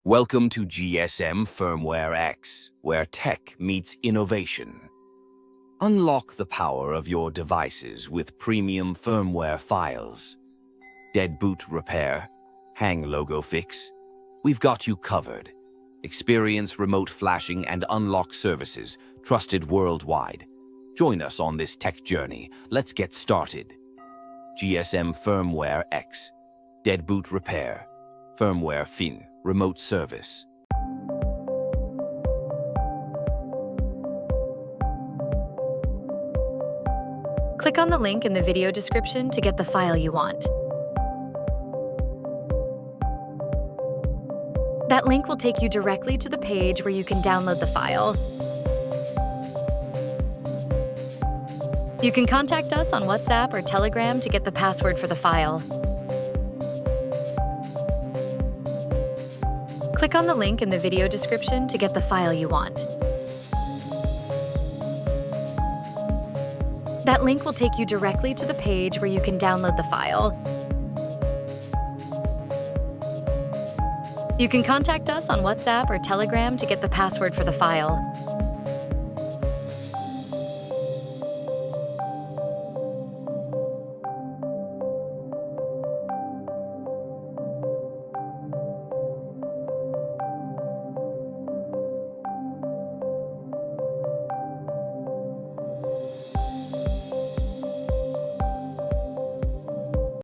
Welcome to GSM Firmware X, where tech meets innovation. Unlock the power of your devices with premium firmware files. Dead boot repair, hang logo fix. We've got you covered. Experience remote flashing and unlock services trusted worldwide. Join us on this tech journey. Let's get started. GSM Firmware X, dead boot repair, firmware fin, remote service. Click on the link in the video description to get the file you want. That link will take you directly to the page where you can download the file. You can contact us on WhatsApp or Telegram to get the password for the file. Click on the link in the video description to get the file you want. That link will take you directly to the page where you can download the file. You can contact us on WhatsApp or Telegram to get the password for the file.